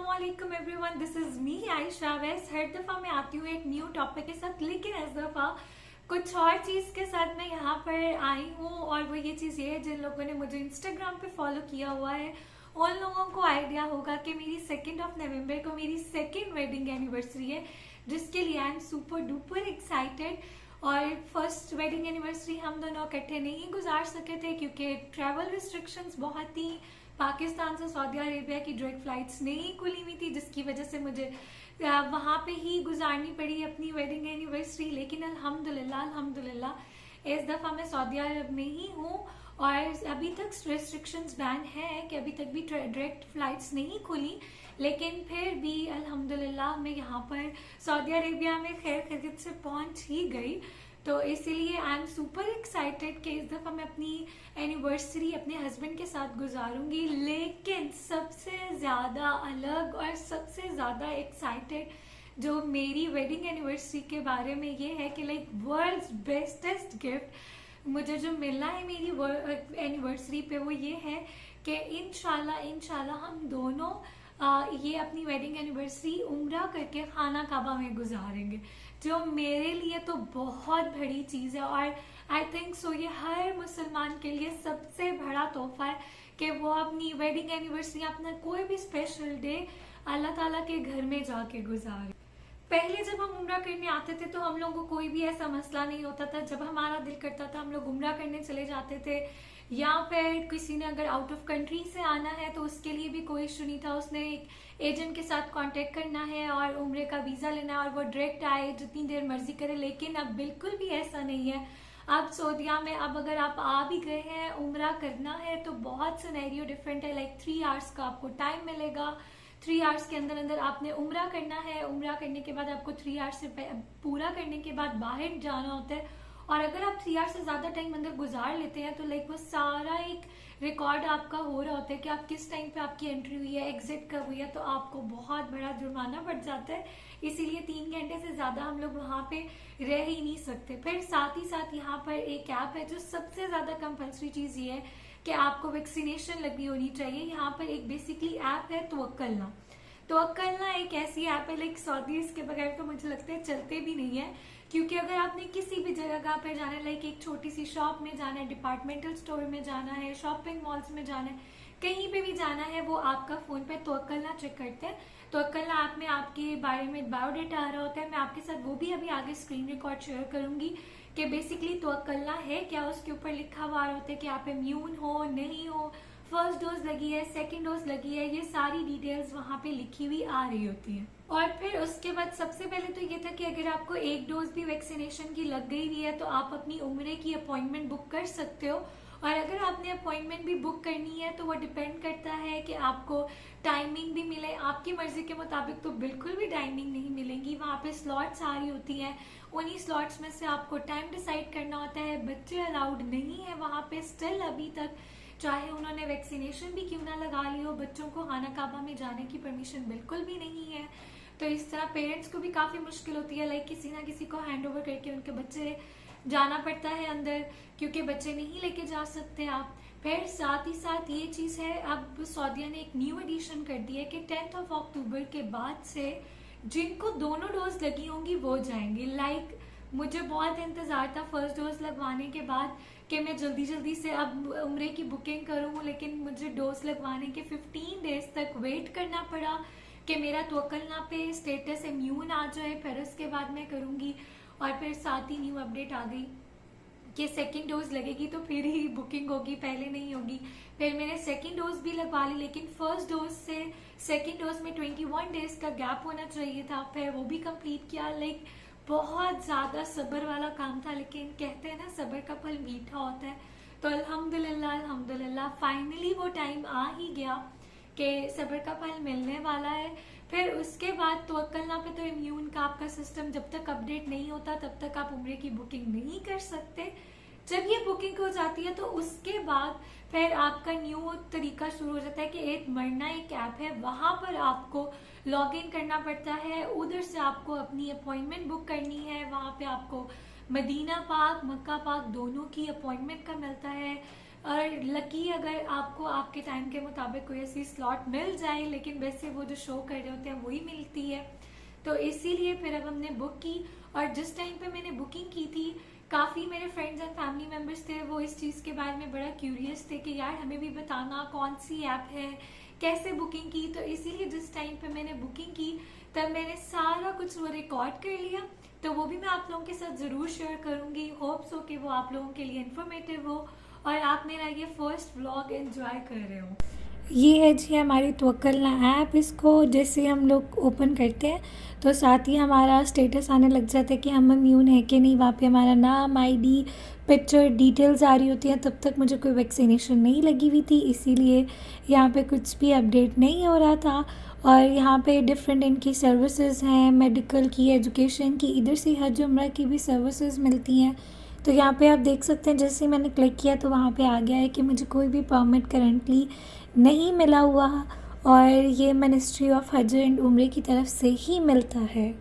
अस्सलामुअलैकुम everyone, this is me Ayesha. वैसे हर दफा मैं आती हूँ एक न्यू टॉपिक के साथ, लेकिन इस दफा कुछ और चीज के साथ मैं यहाँ पर आई हूँ। और वो ये चीज ये है, जिन लोगों ने मुझे इंस्टाग्राम पे फॉलो किया हुआ है उन लोगों को आइडिया होगा कि मेरी 2 नवंबर को मेरी सेकेंड वेडिंग एनिवर्सरी है, जिसके लिए I am super duper excited. और फर्स्ट वेडिंग एनिवर्सरी हम दोनों इकट्ठे नहीं गुजार सके थे क्योंकि ट्रैवल रिस्ट्रिक्शंस बहुत थी। पाकिस्तान से सऊदी अरेबिया की डायरेक्ट फ्लाइट्स नहीं खुली हुई थी, जिसकी वजह से मुझे वहां पे ही गुजारनी पड़ी अपनी वेडिंग एनिवर्सरी। लेकिन अल्हम्दुलिल्लाह इस दफा मैं सऊदी अरब में ही हूँ और अभी तक रिस्ट्रिक्शंस बैन है कि अभी तक भी डायरेक्ट फ्लाइट्स नहीं खुली, लेकिन फिर भी अल्हम्दुलिल्लाह मैं यहाँ पर सऊदी अरेबिया में खैर खैरियत से पहुंच ही गई। तो इसीलिए आई एम सुपर एक्साइटेड कि इस दफा मैं अपनी एनिवर्सरी अपने हस्बैंड के साथ गुजारूंगी। लेकिन सबसे ज्यादा अलग और सबसे ज्यादा एक्साइटेड जो मेरी वेडिंग एनिवर्सरी के बारे में ये है कि लाइक वर्ल्ड्स बेस्टेस्ट गिफ्ट मुझे जो मिलना है मेरी एनिवर्सरी पे वो ये है कि इंशाल्लाह हम दोनों ये अपनी वेडिंग एनिवर्सरी उम्रा करके खाना काबा में गुजारेंगे, जो मेरे लिए तो बहुत बड़ी चीज है। और आई थिंक सो ये हर मुसलमान के लिए सबसे बड़ा तोहफा है कि वो अपनी वेडिंग एनिवर्सरी, अपना कोई भी स्पेशल डे अल्लाह ताला के घर में जाके गुजारे। पहले जब हम उम्रा करने आते थे तो हम लोगों को कोई भी ऐसा मसला नहीं होता था। जब हमारा दिल करता था हम लोग उम्रा करने चले जाते थे, या फिर किसी ने अगर आउट ऑफ कंट्री से आना है तो उसके लिए भी कोई इशू नहीं था। उसने एक एजेंट के साथ कांटेक्ट करना है और उम्रे का वीजा लेना है और वो डायरेक्ट आए जितनी देर मर्जी करे। लेकिन अब बिल्कुल भी ऐसा नहीं है। अब सऊदीया में अब अगर आप आ भी गए हैं उम्रा करना है तो बहुत सिनेरियो डिफरेंट है। लाइक 3 आवर्स का आपको टाइम मिलेगा। 3 आवर्स के अंदर अंदर आपने उम्रा करना है। उम्रा करने के बाद आपको 3 आवर्स से पूरा करने के बाद बाहर जाना होता है। और अगर आप 3 आवर्स से ज्यादा टाइम अंदर गुजार लेते हैं तो लाइक वो सारा एक रिकॉर्ड आपका हो रहा होता है कि आप किस टाइम पे आपकी एंट्री हुई है, एग्जिट कब हुई है, तो आपको बहुत बड़ा जुर्माना पड़ जाता है। इसीलिए 3 घंटे से ज्यादा हम लोग वहां पे रह ही नहीं सकते। फिर साथ ही साथ यहाँ पर एक ऐप है जो सबसे ज्यादा कंपल्सरी चीज ये है कि आपको वैक्सीनेशन लगनी होनी चाहिए। यहाँ पर एक बेसिकली ऐप है तवक्कलना। तवक्कलना एक ऐसी ऐप है लाइक सऊदीज के बगैर तो मुझे लगता है चलते भी नहीं है। क्योंकि अगर आपने किसी भी जगह पे जाना है, लाइक एक छोटी सी शॉप में जाना है, डिपार्टमेंटल स्टोर में जाना है, शॉपिंग मॉल्स में जाना है, कहीं पे भी जाना है, वो आपका फोन पे तवक्कलना चेक करते हैं। तवक्कलना ऐप में आपके बारे में बायोडेटा आ रहा होता है। मैं आपके साथ वो भी अभी आगे स्क्रीन रिकॉर्ड शेयर करूंगी कि बेसिकली तवक्कलना है क्या। उसके ऊपर लिखा हुआ होता है कि आप इम्यून हो नहीं हो, फर्स्ट डोज लगी है, सेकेंड डोज लगी है, ये सारी डिटेल्स वहां पे लिखी हुई आ रही होती है। और फिर उसके बाद सबसे पहले तो ये था कि अगर आपको एक डोज भी वैक्सीनेशन की लग गई हुई है तो आप अपनी उम्रे की अपॉइंटमेंट बुक कर सकते हो। और अगर आपने अपॉइंटमेंट भी बुक करनी है तो वो डिपेंड करता है कि आपको टाइमिंग भी मिले। आपकी मर्जी के मुताबिक तो बिल्कुल भी टाइमिंग नहीं मिलेंगी। वहां पे स्लॉट्स आ रही होती हैं, उन्हीं स्लॉट्स में से आपको टाइम डिसाइड करना होता है। बच्चे अलाउड नहीं है वहां पे स्टिल अभी तक, चाहे उन्होंने वैक्सीनेशन भी क्यों ना लगा ली हो, बच्चों को खाना काबा में जाने की परमिशन बिल्कुल भी नहीं है। तो इस तरह पेरेंट्स को भी काफी मुश्किल होती है, लाइक किसी ना किसी को हैंड ओवर करके उनके बच्चे जाना पड़ता है अंदर, क्योंकि बच्चे नहीं लेके जा सकते आप। फिर साथ ही साथ ये चीज है, अब सऊदीया ने एक न्यू एडिशन कर दी है कि 10 अक्टूबर के बाद से जिनको दोनों डोज लगी होंगी वो जाएंगे। लाइक मुझे बहुत इंतजार था फर्स्ट डोज लगवाने के बाद कि मैं जल्दी जल्दी से अब उम्रे की बुकिंग करूं, लेकिन मुझे डोज लगवाने के 15 डेज तक वेट करना पड़ा कि मेरा तवक्कलना पे स्टेटस इम्यून आ जाए, फिर उसके बाद मैं करूंगी। और फिर साथ ही न्यू अपडेट आ गई कि सेकेंड डोज लगेगी तो फिर ही बुकिंग होगी, पहले नहीं होगी। फिर मैंने सेकेंड डोज भी लगवा ली, लेकिन फर्स्ट डोज से सेकेंड डोज में 21 डेज का गैप होना चाहिए था, फिर वो भी कंप्लीट किया। लाइक बहुत ज्यादा सब्र वाला काम था, लेकिन कहते हैं ना सब्र का फल मीठा होता है। तो अल्हम्दुलिल्लाह फाइनली वो टाइम आ ही गया कि सब्र का फल मिलने वाला है। फिर उसके बाद तवक्कलना पे तो इम्यून का आपका सिस्टम जब तक अपडेट नहीं होता तब तक आप उम्रे की बुकिंग नहीं कर सकते। जब ये बुकिंग हो जाती है तो उसके बाद फिर आपका न्यू तरीका शुरू हो जाता है कि एक मरना एक ऐप है, वहां पर आपको लॉग इन करना पड़ता है। उधर से आपको अपनी अपॉइंटमेंट बुक करनी है। वहां पे आपको मदीना पाक, मक्का पाक दोनों की अपॉइंटमेंट का मिलता है। और लकी अगर आपको आपके टाइम के मुताबिक कोई ऐसी स्लॉट मिल जाए, लेकिन वैसे वो जो शो कर रहे होते हैं वही मिलती है। तो इसीलिए फिर अब हमने बुक की। और जिस टाइम पे मैंने बुकिंग की थी, काफ़ी मेरे फ्रेंड्स एंड फैमिली मेम्बर्स थे, वो इस चीज़ के बारे में बड़ा क्यूरियस थे कि यार हमें भी बताना कौन सी ऐप है, कैसे बुकिंग की। तो इसीलिए जिस टाइम पे मैंने बुकिंग की, तब मैंने सारा कुछ वो रिकॉर्ड कर लिया। तो वो भी मैं आप लोगों के साथ ज़रूर शेयर करूँगी। होप्स हो कि वो आप लोगों के लिए इन्फॉर्मेटिव हो और आप मेरा ये फर्स्ट व्लॉग एंजॉय कर रहे हो। ये है जी हमारी तवक्कलना ऐप। इसको जैसे हम लोग ओपन करते हैं तो साथ ही हमारा स्टेटस आने लग जाता है कि हम इम्यून है कि नहीं। वहाँ पे हमारा नाम, आईडी, पिक्चर, डिटेल्स आ रही होती हैं। तब तक मुझे कोई वैक्सीनेशन नहीं लगी हुई थी, इसीलिए यहाँ पे कुछ भी अपडेट नहीं हो रहा था। और यहाँ पे डिफरेंट इनकी सर्विसेज हैं, मेडिकल की, एजुकेशन की, इधर से हज उम्रा की भी सर्विसेज मिलती हैं। तो यहाँ पे आप देख सकते हैं, जैसे ही मैंने क्लिक किया तो वहाँ पे आ गया है कि मुझे कोई भी परमिट करंटली नहीं मिला हुआ, और ये मिनिस्ट्री ऑफ हज एंड उम्रे की तरफ से ही मिलता है।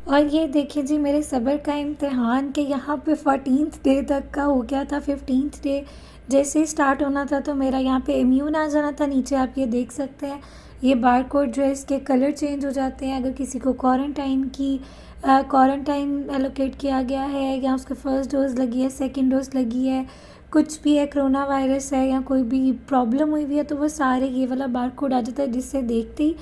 और ये देखिए जी मेरे सब्र का इम्तिहान कि यहाँ पे 14th डे तक का हो गया था। 15th डे जैसे ही स्टार्ट होना था तो मेरा यहाँ पे इम्यून आ जाना था। नीचे आप ये देख सकते हैं, ये बार कोड जो है इसके कलर चेंज हो जाते हैं अगर किसी को क्वारंटाइन एलोकेट किया गया है, या उसके फर्स्ट डोज लगी है, सेकेंड डोज लगी है, कुछ भी है, कोरोना वायरस है या कोई भी प्रॉब्लम हुई हुई है, तो वो सारे ये वाला बार कोड आ जाता है, जिससे देखते ही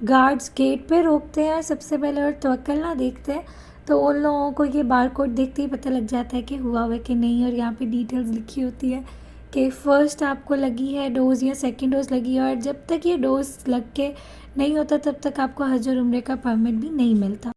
गार्ड्स गेट पे रोकते हैं सबसे पहले और तवक्कलना देखते हैं। तो उन लोगों को ये बार कोड देखते ही पता लग जाता है कि हुआ है कि नहीं। और यहाँ पे डिटेल्स लिखी होती है कि फ़र्स्ट आपको लगी है डोज़ या सेकंड डोज़ लगी है, और जब तक ये डोज़ लग के नहीं होता तब तक आपको हज और उम्रे का परमिट भी नहीं मिलता।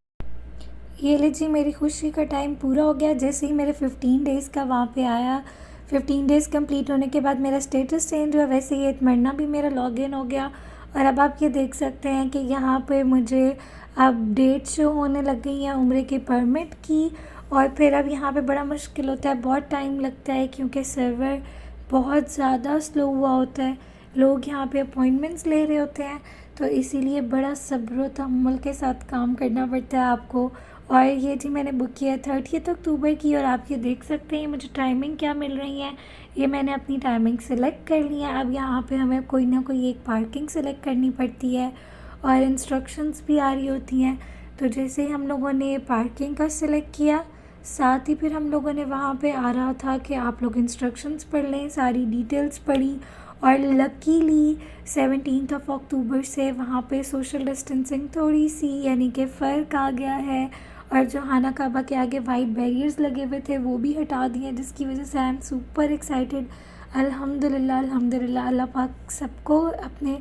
ये लीजिए मेरी खुशी का टाइम पूरा हो गया। जैसे ही मेरे 15 डेज़ का वहाँ पे आया, 15 डेज़ कंप्लीट होने के बाद मेरा स्टेटस चेंज हुआ, वैसे ही इत्मीनान भी मेरा लॉगिन हो गया। और अब आप ये देख सकते हैं कि यहाँ पे मुझे अब डेट शो होने लग गई है उम्रे के परमिट की। और फिर अब यहाँ पे बड़ा मुश्किल होता है, बहुत टाइम लगता है क्योंकि सर्वर बहुत ज़्यादा स्लो हुआ होता है, लोग यहाँ पे अपॉइंटमेंट्स ले रहे होते हैं, तो इसीलिए बड़ा सब्र व तहम्मुल के साथ काम करना पड़ता है आपको। और ये जी मैंने बुक किया है 30 अक्टूबर की, और आप ये देख सकते हैं मुझे टाइमिंग क्या मिल रही है। ये मैंने अपनी टाइमिंग सेलेक्ट कर ली है। अब यहाँ पे हमें कोई ना कोई एक पार्किंग सेलेक्ट करनी पड़ती है और इंस्ट्रक्शंस भी आ रही होती हैं। तो जैसे ही हम लोगों ने पार्किंग का सिलेक्ट किया, साथ ही फिर हम लोगों ने वहाँ पे आ रहा था कि आप लोग इंस्ट्रक्शंस पढ़ लें, सारी डिटेल्स पढ़ी। और लकीली 17 अक्टूबर से वहाँ पे सोशल डिस्टेंसिंग थोड़ी सी यानी कि फ़र्क आ गया है, और जो खाना काबा के आगे वाइट बैरियर्स लगे हुए थे वो भी हटा दिए, जिसकी वजह से आई एम सुपर एक्साइटेड। अल्हम्दुलिल्लाह अल्हम्दुलिल्लाह, अल्लाह पाक सबको अपने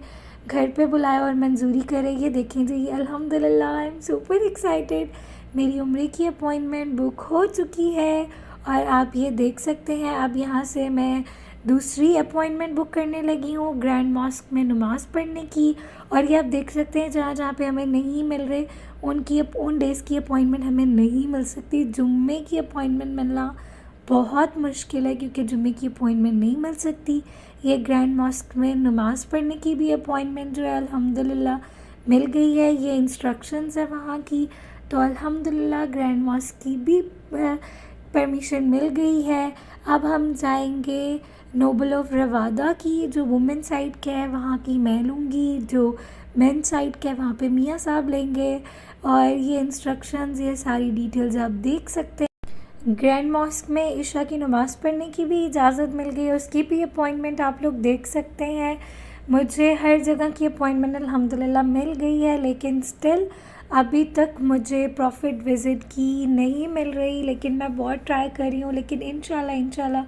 घर पे बुलाए और मंजूरी करे। ये देखें जी, अल्हम्दुलिल्लाह आई एम सुपर एक्साइटेड। मेरी उम्रे की अपॉइंटमेंट बुक हो चुकी है, और आप ये देख सकते हैं अब यहाँ से मैं दूसरी अपॉइंटमेंट बुक करने लगी हूँ ग्रैंड मॉस्क में नमाज़ पढ़ने की। और ये आप देख सकते हैं जहाँ जहाँ पे हमें नहीं मिल रहे उन डेज़ की अपॉइंटमेंट हमें नहीं मिल सकती। जुम्मे की अपॉइंटमेंट मिलना बहुत मुश्किल है क्योंकि जुम्मे की अपॉइंटमेंट नहीं मिल सकती। ये ग्रैंड मॉस्क में नमाज़ पढ़ने की भी अपॉइंटमेंट जो है अल्हम्दुलिल्लाह मिल गई है। ये इंस्ट्रक्शंस है वहाँ की, तो अल्हम्दुलिल्लाह ग्रैंड मॉस्क की भी परमिशन मिल गई है। अब हम जाएंगे नोबल ऑफ रवादा की, जो वुमेन साइड का है वहाँ की मैं लूँगी, जो मेन साइड का है वहाँ पे मियाँ साहब लेंगे। और ये इंस्ट्रक्शंस, ये सारी डिटेल्स आप देख सकते हैं। ग्रैंड मॉस्क में इशा की नमाज़ पढ़ने की भी इजाज़त मिल गई है, उसकी भी अपॉइंटमेंट आप लोग देख सकते हैं। मुझे हर जगह की अपॉइंटमेंट अल्हम्दुलिल्लाह मिल गई है, लेकिन स्टिल अभी तक मुझे प्रॉफिट विज़िट की नहीं मिल रही, लेकिन मैं बहुत ट्राई कर रही हूँ। लेकिन इंशाल्लाह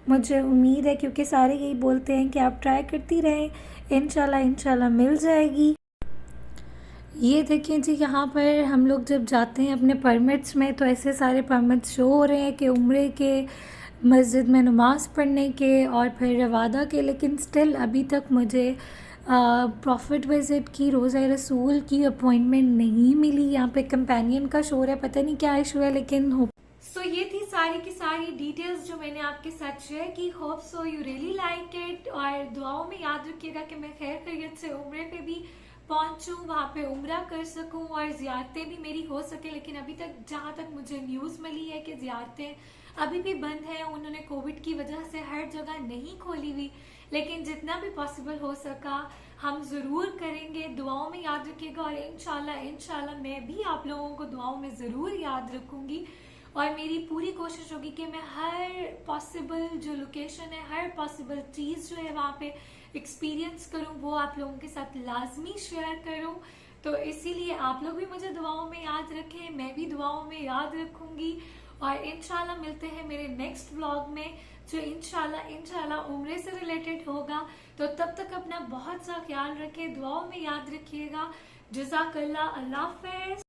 मुझे उम्मीद है, क्योंकि सारे यही बोलते हैं कि आप ट्राई करती रहें, इंशाल्लाह मिल जाएगी। ये देखें जी, यहाँ पर हम लोग जब जाते हैं अपने परमिट्स में तो ऐसे सारे परमिट्स शो हो रहे हैं कि उम्रे के, मस्जिद में नमाज़ पढ़ने के और फिर रवादा के, लेकिन स्टिल अभी तक मुझे प्रॉफिट विज़िट की, रोज़ा रसूल की अपॉइंटमेंट नहीं मिली। यहाँ पे कंपेनियन का शो है, पता नहीं क्या इशू है, लेकिन हो सो ये थी सारी की सारी डिटेल्स जो मैंने आपके साथ शेयर की। Hope so you really like it, और दुआओं में याद रखिएगा कि मैं खैर खैरियत से उम्रे पे भी पहुंचूं, वहाँ पे उम्रा कर सकूं और ज़ियारतें भी मेरी हो सके। लेकिन अभी तक जहाँ तक मुझे न्यूज़ मिली है कि ज़ियारतें अभी भी बंद है, उन्होंने कोविड की वजह से हर जगह नहीं खोली हुई, लेकिन जितना भी पॉसिबल हो सका हम ज़रूर करेंगे। दुआओं में याद रखिएगा और इंशाल्लाह मैं भी आप लोगों को दुआओं में ज़रूर याद रखूँगी। और मेरी पूरी कोशिश होगी कि मैं हर पॉसिबल जो लोकेशन है, हर पॉसिबल चीज़ जो है वहाँ पे एक्सपीरियंस करूँ, वो आप लोगों के साथ लाजमी शेयर करूँ। तो इसीलिए आप लोग भी मुझे दुआओं में याद रखें, मैं भी दुआओं में याद रखूँगी। और इंशाल्लाह मिलते हैं मेरे नेक्स्ट व्लॉग में, जो इंशाल्लाह उम्र से रिलेटेड होगा। तो तब तक अपना बहुत सा ख्याल रखें, दुआओं में याद रखिएगा। जज़ाकल्लाह, अल्लाह हाफ़िज़।